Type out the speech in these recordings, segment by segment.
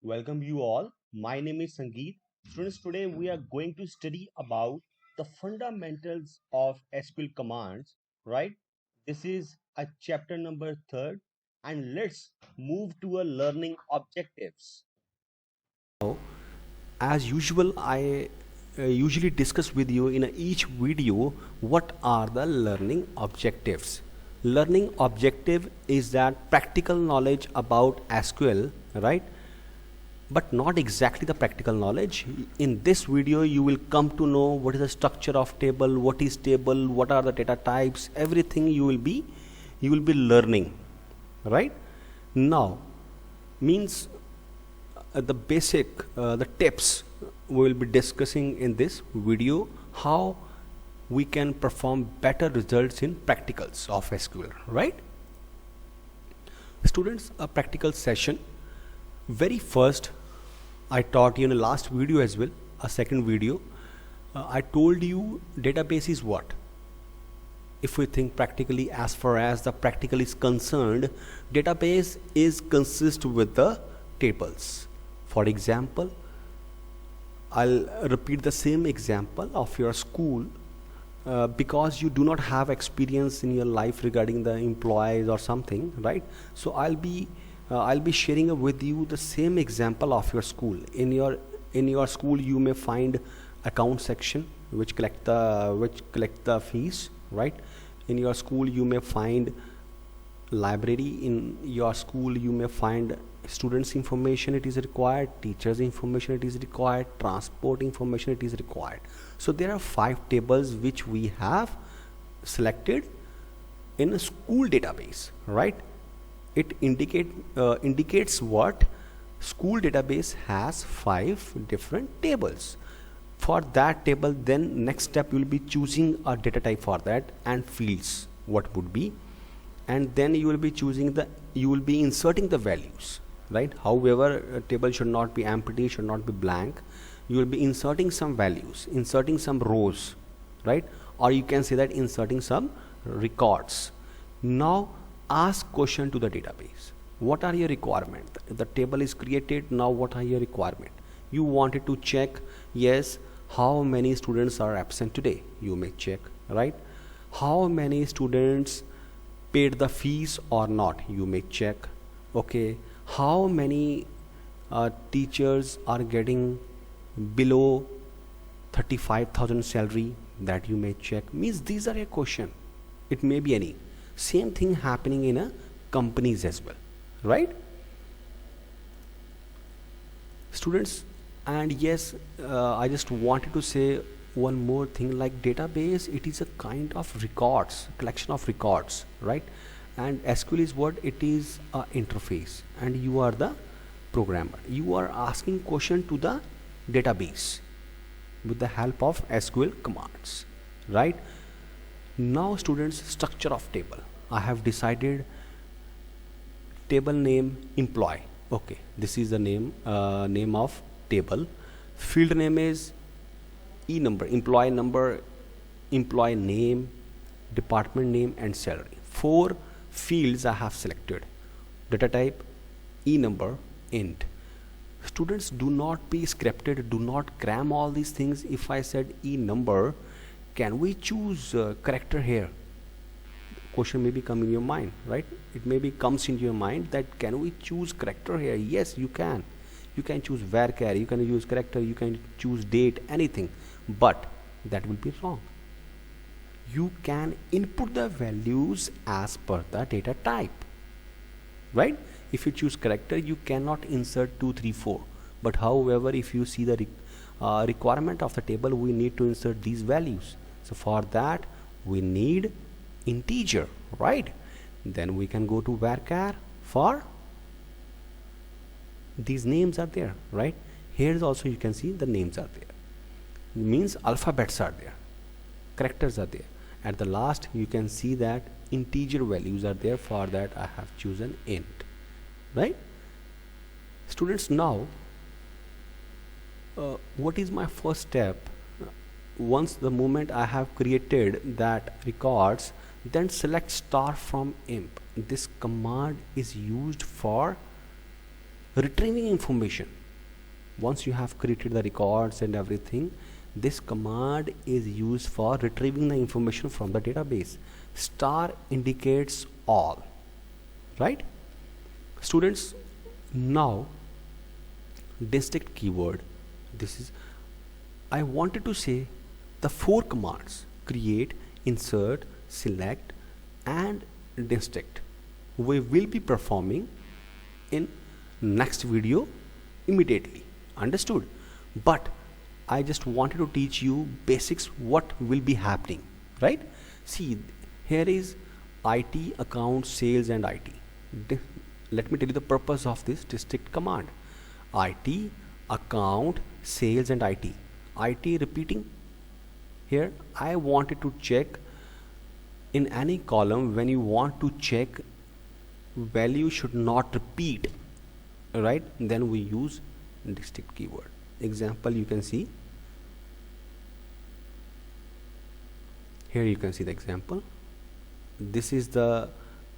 Welcome you all. My name is Sangeet. Students, today we are going to study about the fundamentals of SQL commands, right? This is a chapter number 3rd and let's move to a learning objectives. As usual, I usually discuss with you in each video what are the learning objectives. Learning objective is that practical knowledge about SQL, right? But not exactly the practical knowledge. In this video, you will come to know what is the structure of table, what is table, what are the data types, everything you will be learning, right? Now, means the basic the tips we will be discussing in this video, how we can perform better results in practicals of SQL, right? Students, a practical session. Very first, I taught you in the last video as well, a second video. I told you database is what. If we think practically, as far as the practical is concerned, database is consist with the tables. For example, I'll repeat the same example of your school, because you do not have experience in your life regarding the employees or something, right? So I'll be sharing with you the same example of your school. In your school, you may find account section which collect the fees, right? In your school, you may find library. In your school, you may find students information, it is required, teachers information, it is required, transport information, it is required. So there are 5 tables which we have selected in a school database, right? It indicates what school database has 5 different tables. For that table, then next step you will be choosing a data type for that and fields what would be, and then you will be inserting the values, right? However, a table should not be empty, should not be blank. You will be inserting some values, inserting some rows, right? Or you can say that inserting some records. Now ask question to the database, what are your requirement? The table is created, now what are your requirement? You wanted to check, yes, how many students are absent today, you may check, right? How many students paid the fees or not, you may check. Okay, how many teachers are getting below 35,000 salary, that you may check. Means these are a question, it may be any. Same thing happening in a companies as well, right, students? And yes, I just wanted to say one more thing, like database, it is a kind of records, collection of records, right? And SQL is what, it is a interface, and you are the programmer, you are asking question to the database with the help of SQL commands, right? Now students, structure of table, I have decided table name employee. Okay, this is the name of table. Field name is e number, employee name, department name, and salary. 4 fields I have selected. Data type e number, int. Students, do not be scripted, do not cram all these things. If I said e number, can we choose character here? Question may be come in your mind, right? It may be comes into your mind that can we choose character here? Yes, you can. You can choose varchar, you can use character, you can choose date, anything, but that will be wrong. You can input the values as per the data type, right? If you choose character, you cannot insert 2 3 4. But however, if you see the requirement of the table, we need to insert these values. So for that we need integer, right? Then we can go to varchar. For these names are there, right? Here also you can see the names are there, it means alphabets are there, characters are there. At the last you can see that integer values are there. For that I have chosen int, right? Students, now what is my first step? Once the moment I have created that records, then select star from imp. This command is used for retrieving information. Once you have created the records and everything, this command is used for retrieving the information from the database. Star indicates all, right? Students, now district keyword. This is, I wanted to say the four commands: create, insert, select and district. We will be performing in next video immediately. Understood? But I just wanted to teach you basics what will be happening, right? See, here is IT, account, sales and IT. Let me tell you the purpose of this district command. IT, account, sales and IT. IT repeating. Here I wanted to check in any column. When you want to check value should not repeat, right? Then we use district keyword. Example, you can see here, you can see the example. This is the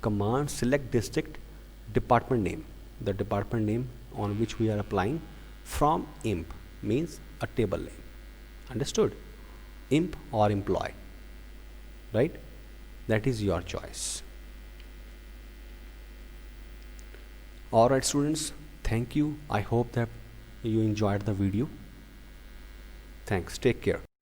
command: select district, department name, the department name on which we are applying from imp, means a table name. Understood? Imp or employee, right? That is your choice. Alright students, thank you. I hope that you enjoyed the video. Thanks. Take care.